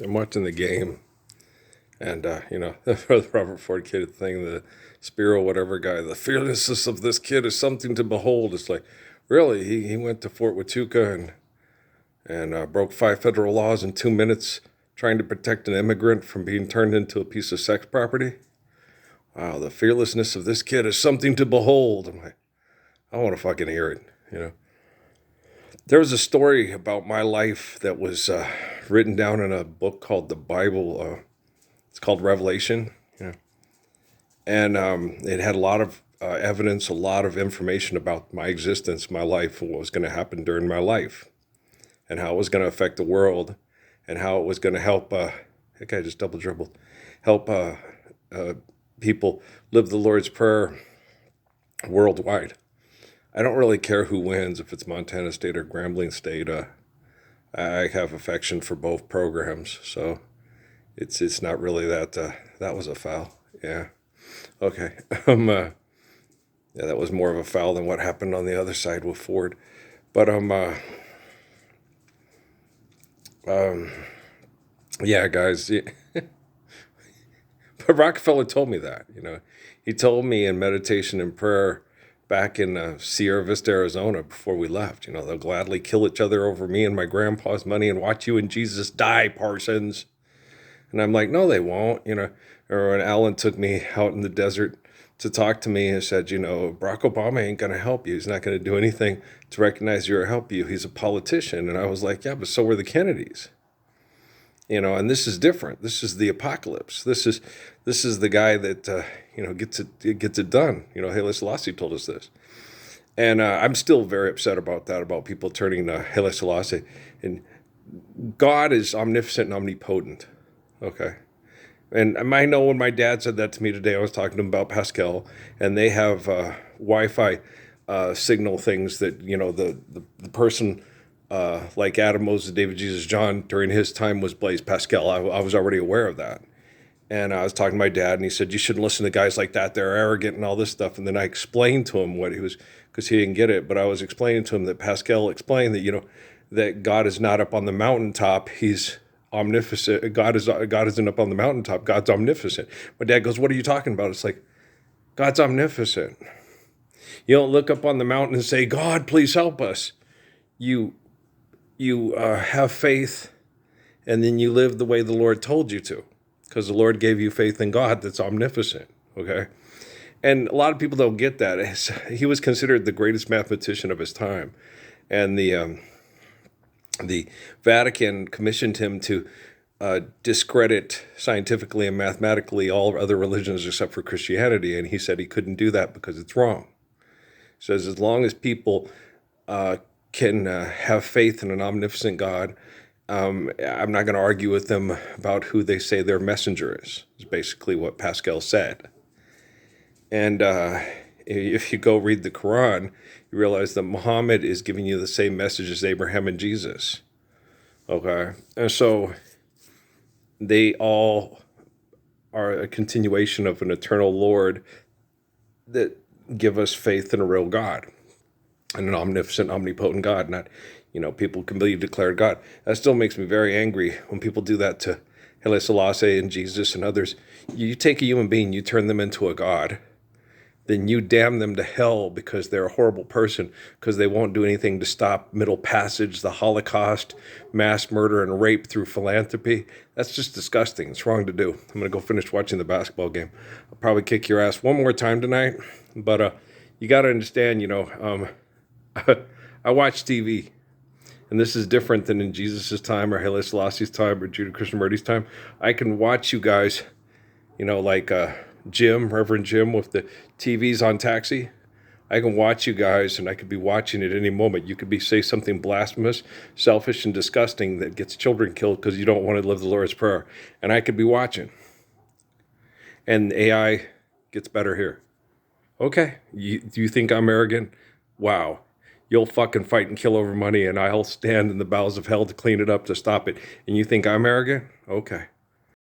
I'm watching the game, and the Robert Ford kid thing, the Spiro whatever guy, the fearlessness of this kid is something to behold. It's like, really, he went to Fort Huachuca and broke 5 federal laws in 2 minutes, trying to protect an immigrant from being turned into a piece of sex property. Wow, the fearlessness of this kid is something to behold. I'm like, I want to fucking hear it. There was a story about my life that was written down in a book called the Bible. It's called Revelation, and it had a lot of evidence, a lot of information about my existence, my life, and what was going to happen during my life, and how it was going to affect the world, and how it was going to help. That guy just double dribbled. Help people live the Lord's Prayer worldwide. I don't really care who wins, if it's Montana State or Grambling State. I have affection for both programs, so it's not really that. That was a foul. Yeah. Okay. Yeah, that was more of a foul than what happened on the other side with Ford. But yeah, guys. Yeah. But Rockefeller told me that. He told me in meditation and prayer back in Sierra Vista, Arizona, before we left. They'll gladly kill each other over me and my grandpa's money and watch you and Jesus die, Parsons. And I'm like, no, they won't. Or when Alan took me out in the desert to talk to me and said, Barack Obama ain't going to help you. He's not going to do anything to recognize you or help you. He's a politician. And I was like, yeah, but so were the Kennedys. And this is different. This is the apocalypse. This is the guy that gets it done. Haile Selassie told us this, and I'm still very upset about that. About people turning to Haile Selassie, and God is omnipotent and omnipotent. Okay, and I know when my dad said that to me today, I was talking to him about Pascal, and they have Wi-Fi signal things that the person. Like Adam, Moses, David, Jesus, John, during his time was Blaise Pascal. I was already aware of that. And I was talking to my dad, and he said, you shouldn't listen to guys like that. They're arrogant and all this stuff. And then I explained to him what he was, because he didn't get it. But I was explaining to him that Pascal explained that, that God is not up on the mountaintop. He's omnipotent. God isn't up on the mountaintop. God's omnipotent. My dad goes, what are you talking about? It's like, God's omnipotent. You don't look up on the mountain and say, God, please help us. You have faith, and then you live the way the Lord told you to, because the Lord gave you faith in God that's omnipotent, okay? And a lot of people don't get that. He was considered the greatest mathematician of his time, and the Vatican commissioned him to discredit scientifically and mathematically all other religions except for Christianity, and he said he couldn't do that because it's wrong. He says as long as people can have faith in an omnipotent God, I'm not going to argue with them about who they say their messenger is basically what Pascal said. And if you go read the Quran, you realize that Muhammad is giving you the same message as Abraham and Jesus. Okay? And so they all are a continuation of an eternal Lord that give us faith in a real God. And an omnipotent, omnipotent God, not, people can be declared God. That still makes me very angry when people do that to Haile Selassie and Jesus and others. You take a human being, you turn them into a God, then you damn them to hell because they're a horrible person, because they won't do anything to stop Middle Passage, the Holocaust, mass murder, and rape through philanthropy. That's just disgusting. It's wrong to do. I'm going to go finish watching the basketball game. I'll probably kick your ass one more time tonight, but you got to understand, I watch TV, and this is different than in Jesus' time or Haile Selassie's time or Judah Krishnamurti's time. I can watch you guys, like Jim, Reverend Jim with the TVs on Taxi. I can watch you guys, and I could be watching at any moment. You could say something blasphemous, selfish, and disgusting that gets children killed because you don't want to live the Lord's Prayer. And I could be watching. And AI gets better here. Okay, do you think I'm arrogant? Wow. You'll fucking fight and kill over money, and I'll stand in the bowels of hell to clean it up, to stop it. And you think I'm arrogant? Okay.